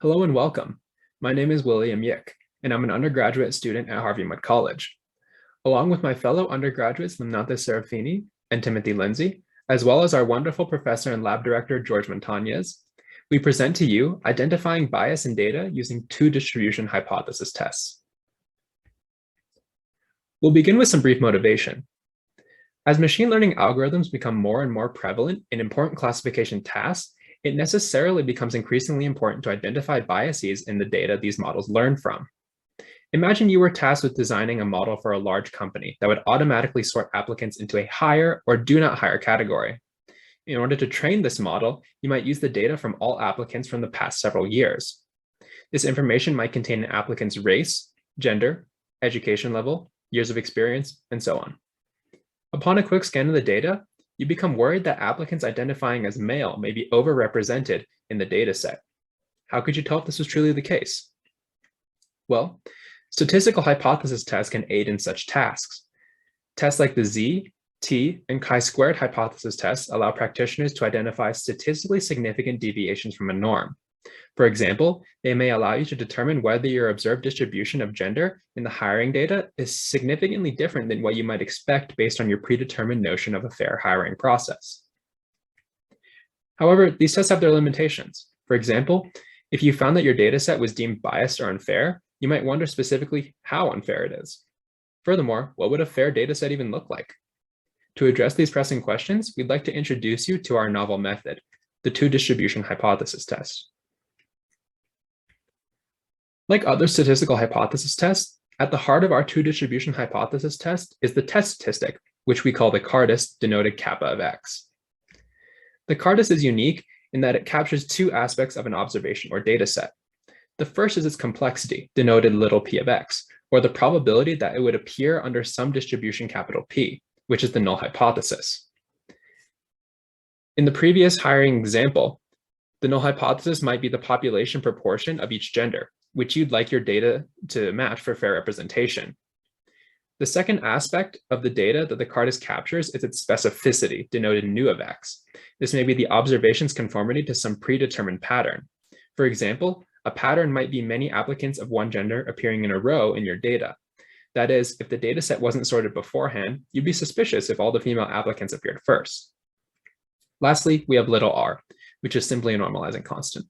Hello and welcome. My name is William Yik, and I'm an undergraduate student at Harvey-Mudd College. Along with my fellow undergraduates, Limnantha Serafini and Timothy Lindsay, as well as our wonderful professor and lab director, George Montañez, we present to you identifying bias in data using two distribution hypothesis tests. We'll begin with some brief motivation. As machine learning algorithms become more and more prevalent in important classification tasks, it necessarily becomes increasingly important to identify biases in the data these models learn from. Imagine you were tasked with designing a model for a large company that would automatically sort applicants into a hire or do not hire category. In order to train this model, you might use the data from all applicants from the past several years. This information might contain an applicant's race, gender, education level, years of experience, and so on. Upon a quick scan of the data, you become worried that applicants identifying as male may be overrepresented in the data set. How could you tell if this was truly the case? Well, statistical hypothesis tests can aid in such tasks. Tests like the Z, T, and chi-squared hypothesis tests allow practitioners to identify statistically significant deviations from a norm. For example, they may allow you to determine whether your observed distribution of gender in the hiring data is significantly different than what you might expect based on your predetermined notion of a fair hiring process. However, these tests have their limitations. For example, if you found that your data set was deemed biased or unfair, you might wonder specifically how unfair it is. Furthermore, what would a fair data set even look like? To address these pressing questions, we'd like to introduce you to our novel method, the two distribution hypothesis test. Like other statistical hypothesis tests, at the heart of our two distribution hypothesis test is the test statistic, which we call the CARDIS, denoted kappa of x. The CARDIS is unique in that it captures two aspects of an observation or data set. The first is its complexity, denoted little p of x, or the probability that it would appear under some distribution capital P, which is the null hypothesis. In the previous hiring example, the null hypothesis might be the population proportion of each gender, which you'd like your data to match for fair representation. The second aspect of the data that the CARDIS captures is its specificity, denoted nu of x. This may be the observation's conformity to some predetermined pattern. For example, a pattern might be many applicants of one gender appearing in a row in your data. That is, if the data set wasn't sorted beforehand, you'd be suspicious if all the female applicants appeared first. Lastly, we have little r, which is simply a normalizing constant.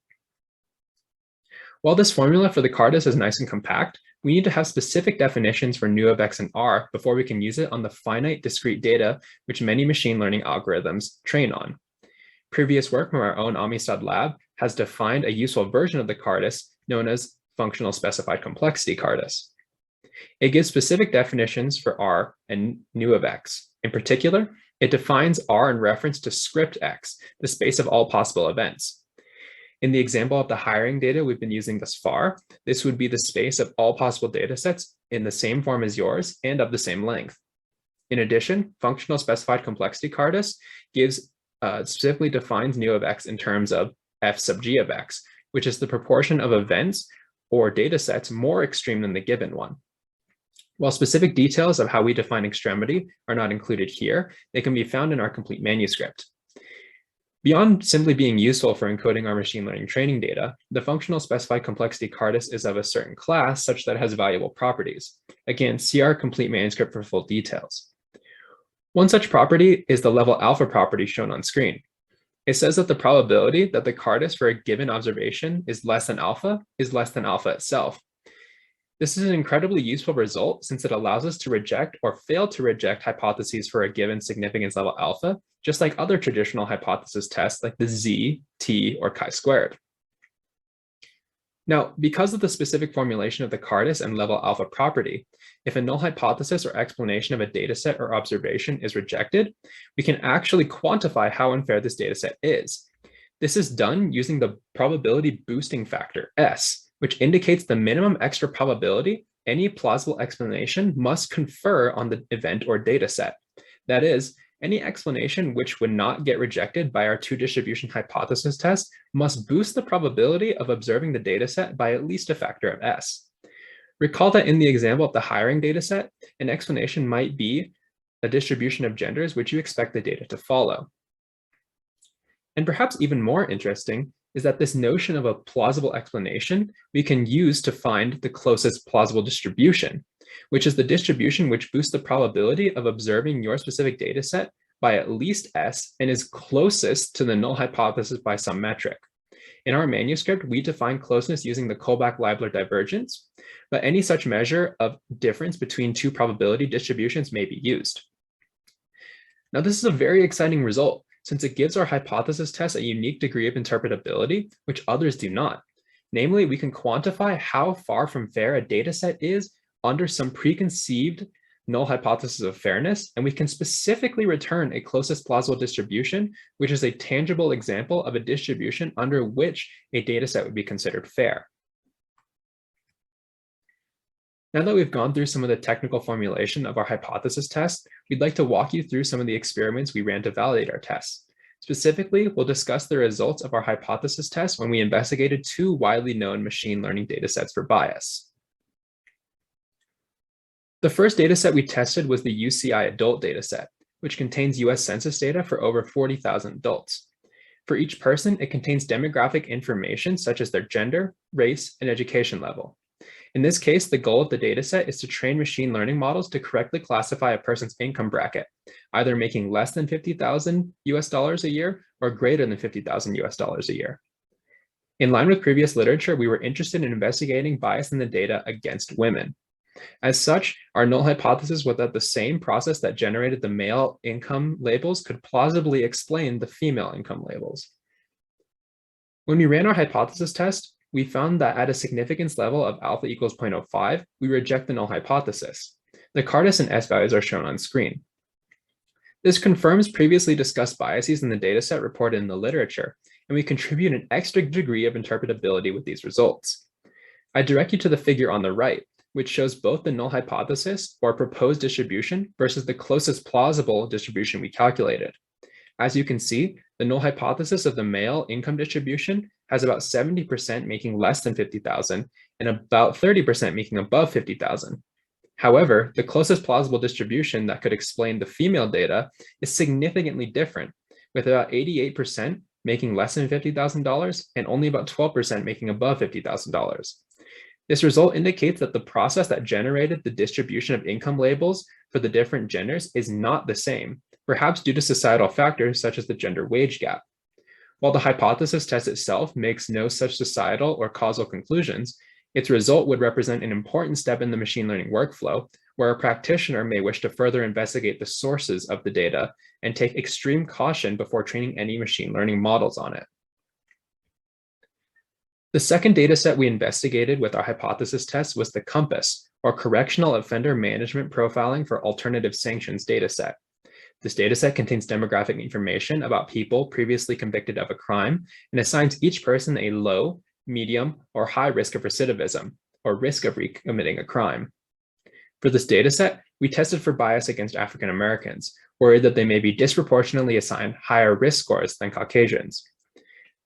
While this formula for the CARDIS is nice and compact, we need to have specific definitions for nu of x and r before we can use it on the finite discrete data which many machine learning algorithms train on. Previous work from our own Amistad lab has defined a useful version of the CARDIS known as functional specified complexity CARDIS. It gives specific definitions for r and nu of x. In particular, it defines r in reference to script x, the space of all possible events. In the example of the hiring data we've been using thus far, this would be the space of all possible data sets in the same form as yours and of the same length. In addition, functional specified complexity CARDIS specifically defines nu of x in terms of f sub g of x, which is the proportion of events or data sets more extreme than the given one. While specific details of how we define extremity are not included here, they can be found in our complete manuscript. Beyond simply being useful for encoding our machine learning training data, the functional specified complexity CARDIS is of a certain class such that it has valuable properties. Again, see our complete manuscript for full details. One such property is the level alpha property shown on screen. It says that the probability that the CARDIS for a given observation is less than alpha itself. This is an incredibly useful result since it allows us to reject or fail to reject hypotheses for a given significance level alpha, just like other traditional hypothesis tests like the Z, T, or chi-squared. Now, because of the specific formulation of the CARDIS and level alpha property, if a null hypothesis or explanation of a dataset or observation is rejected, we can actually quantify how unfair this dataset is. This is done using the probability boosting factor, S, which indicates the minimum extra probability any plausible explanation must confer on the event or data set. That is, any explanation which would not get rejected by our two distribution hypothesis test must boost the probability of observing the data set by at least a factor of S. Recall that in the example of the hiring data set, an explanation might be a distribution of genders which you expect the data to follow. And perhaps even more interesting is that this notion of a plausible explanation we can use to find the closest plausible distribution, which is the distribution which boosts the probability of observing your specific data set by at least S and is closest to the null hypothesis by some metric. In our manuscript, we define closeness using the Kullback-Leibler divergence, but any such measure of difference between two probability distributions may be used. Now, this is a very exciting result, since it gives our hypothesis test a unique degree of interpretability, which others do not. Namely, we can quantify how far from fair a data set is under some preconceived null hypothesis of fairness, and we can specifically return a closest plausible distribution, which is a tangible example of a distribution under which a data set would be considered fair. Now that we've gone through some of the technical formulation of our hypothesis test, we'd like to walk you through some of the experiments we ran to validate our tests. Specifically, we'll discuss the results of our hypothesis test when we investigated two widely known machine learning datasets for bias. The first dataset we tested was the UCI adult dataset, which contains US Census data for over 40,000 adults. For each person, it contains demographic information such as their gender, race, and education level. In this case, the goal of the dataset is to train machine learning models to correctly classify a person's income bracket, either making less than 50,000 US dollars a year or greater than 50,000 US dollars a year. In line with previous literature, we were interested in investigating bias in the data against women. As such, our null hypothesis was that the same process that generated the male income labels could plausibly explain the female income labels. When we ran our hypothesis test, we found that at a significance level of alpha equals 0.05, we reject the null hypothesis. The Cardis and S values are shown on screen. This confirms previously discussed biases in the dataset reported in the literature, and we contribute an extra degree of interpretability with these results. I direct you to the figure on the right, which shows both the null hypothesis or proposed distribution versus the closest plausible distribution we calculated. As you can see, the null hypothesis of the male income distribution has about 70% making less than 50,000 and about 30% making above 50,000. However, the closest plausible distribution that could explain the female data is significantly different, with about 88% making less than $50,000 and only about 12% making above $50,000. This result indicates that the process that generated the distribution of income labels for the different genders is not the same, perhaps due to societal factors such as the gender wage gap. While the hypothesis test itself makes no such societal or causal conclusions, its result would represent an important step in the machine learning workflow, where a practitioner may wish to further investigate the sources of the data and take extreme caution before training any machine learning models on it. The second dataset we investigated with our hypothesis test was the COMPASS, or Correctional Offender Management Profiling for Alternative Sanctions dataset. This dataset contains demographic information about people previously convicted of a crime and assigns each person a low, medium, or high risk of recidivism, or risk of recommitting a crime. For this dataset, we tested for bias against African Americans, worried that they may be disproportionately assigned higher risk scores than Caucasians.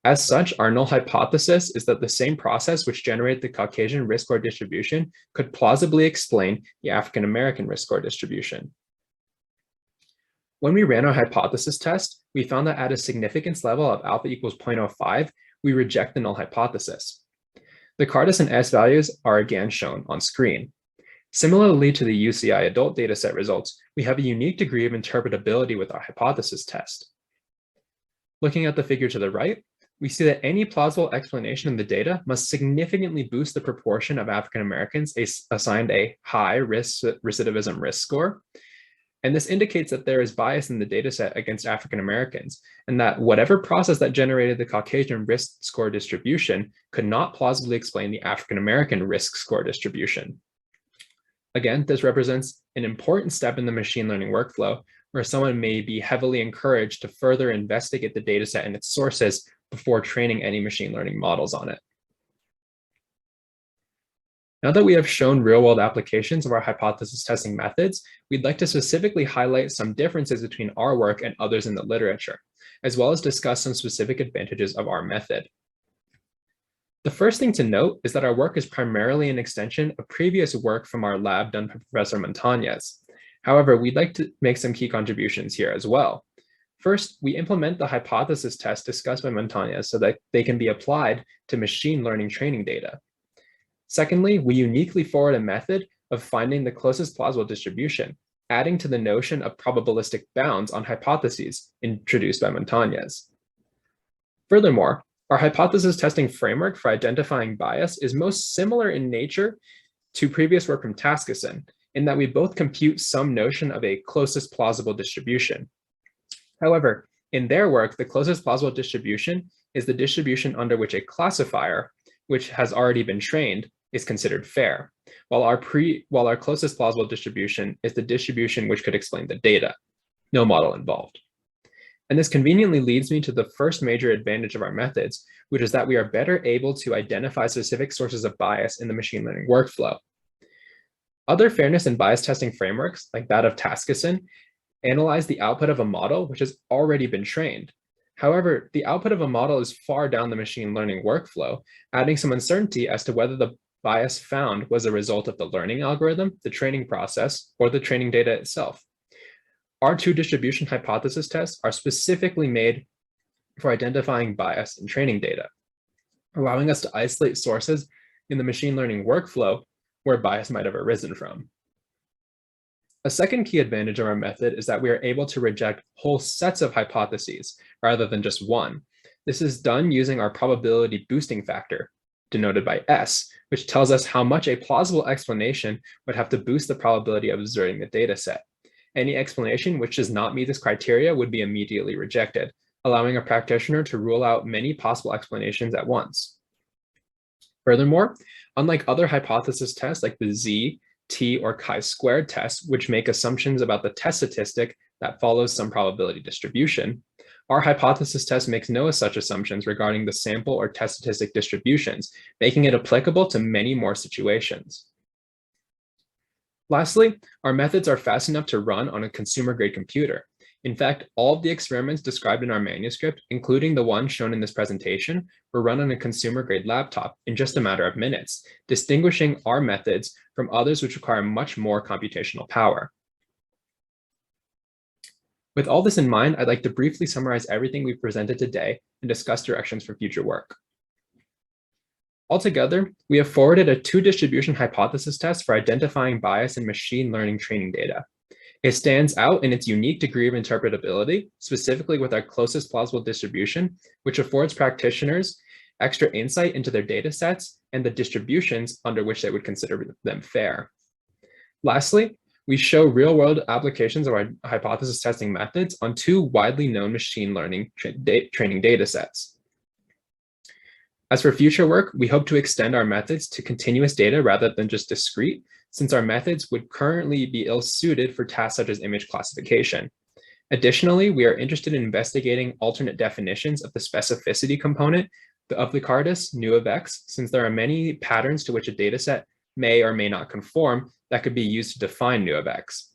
As such, our null hypothesis is that the same process which generated the Caucasian risk score distribution could plausibly explain the African American risk score distribution. When we ran our hypothesis test, we found that at a significance level of alpha equals 0.05, we reject the null hypothesis. The Cardis and S values are again shown on screen. Similarly to the UCI adult dataset results, we have a unique degree of interpretability with our hypothesis test. Looking at the figure to the right, we see that any plausible explanation of the data must significantly boost the proportion of African Americans assigned a high recidivism risk score. And this indicates that there is bias in the dataset against African Americans, and that whatever process that generated the Caucasian risk score distribution could not plausibly explain the African American risk score distribution. Again, this represents an important step in the machine learning workflow, where someone may be heavily encouraged to further investigate the dataset and its sources before training any machine learning models on it. Now that we have shown real-world applications of our hypothesis testing methods, we'd like to specifically highlight some differences between our work and others in the literature, as well as discuss some specific advantages of our method. The first thing to note is that our work is primarily an extension of previous work from our lab done by Professor Montañez. However, we'd like to make some key contributions here as well. First, we implement the hypothesis test discussed by Montañez so that they can be applied to machine learning training data. Secondly, we uniquely forward a method of finding the closest plausible distribution, adding to the notion of probabilistic bounds on hypotheses introduced by Montañez. Furthermore, our hypothesis testing framework for identifying bias is most similar in nature to previous work from Taskison, in that we both compute some notion of a closest plausible distribution. However, in their work, the closest plausible distribution is the distribution under which a classifier, which has already been trained, is considered fair, while our closest plausible distribution is the distribution which could explain the data. No model involved. And this conveniently leads me to the first major advantage of our methods, which is that we are better able to identify specific sources of bias in the machine learning workflow. Other fairness and bias testing frameworks, like that of Taskison, analyze the output of a model which has already been trained. However, the output of a model is far down the machine learning workflow, adding some uncertainty as to whether the bias found was a result of the learning algorithm, the training process, or the training data itself. Our two distribution hypothesis tests are specifically made for identifying bias in training data, allowing us to isolate sources in the machine learning workflow where bias might have arisen from. A second key advantage of our method is that we are able to reject whole sets of hypotheses rather than just one. This is done using our probability boosting factor, denoted by S, which tells us how much a plausible explanation would have to boost the probability of observing the data set. Any explanation which does not meet this criteria would be immediately rejected, allowing a practitioner to rule out many possible explanations at once. Furthermore, unlike other hypothesis tests like the Z, T, or chi-squared tests, which make assumptions about the test statistic that follows some probability distribution, our hypothesis test makes no such assumptions regarding the sample or test statistic distributions, making it applicable to many more situations. Lastly, our methods are fast enough to run on a consumer-grade computer. In fact, all of the experiments described in our manuscript, including the one shown in this presentation, were run on a consumer-grade laptop in just a matter of minutes, distinguishing our methods from others which require much more computational power. With all this in mind, I'd like to briefly summarize everything we've presented today and discuss directions for future work. Altogether, we have forwarded a two-distribution hypothesis test for identifying bias in machine learning training data. It stands out in its unique degree of interpretability, specifically with our closest plausible distribution, which affords practitioners extra insight into their data sets and the distributions under which they would consider them fair. Lastly, we show real-world applications of our hypothesis testing methods on two widely known machine learning training data sets. As for future work, we hope to extend our methods to continuous data rather than just discrete, since our methods would currently be ill-suited for tasks such as image classification. Additionally, we are interested in investigating alternate definitions of the specificity component of the CARDIS nu of X, since there are many patterns to which a dataset may or may not conform that could be used to define nu of X.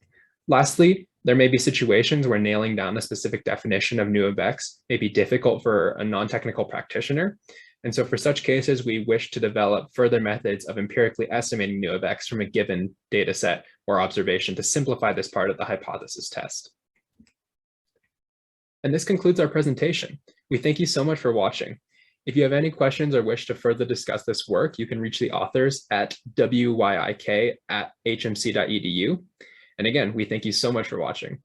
Lastly, there may be situations where nailing down a specific definition of nu of X may be difficult for a non-technical practitioner. And so for such cases, we wish to develop further methods of empirically estimating nu of X from a given data set or observation to simplify this part of the hypothesis test. And this concludes our presentation. We thank you so much for watching. If you have any questions or wish to further discuss this work, you can reach the authors at wyik@hmc.edu. And again, we thank you so much for watching.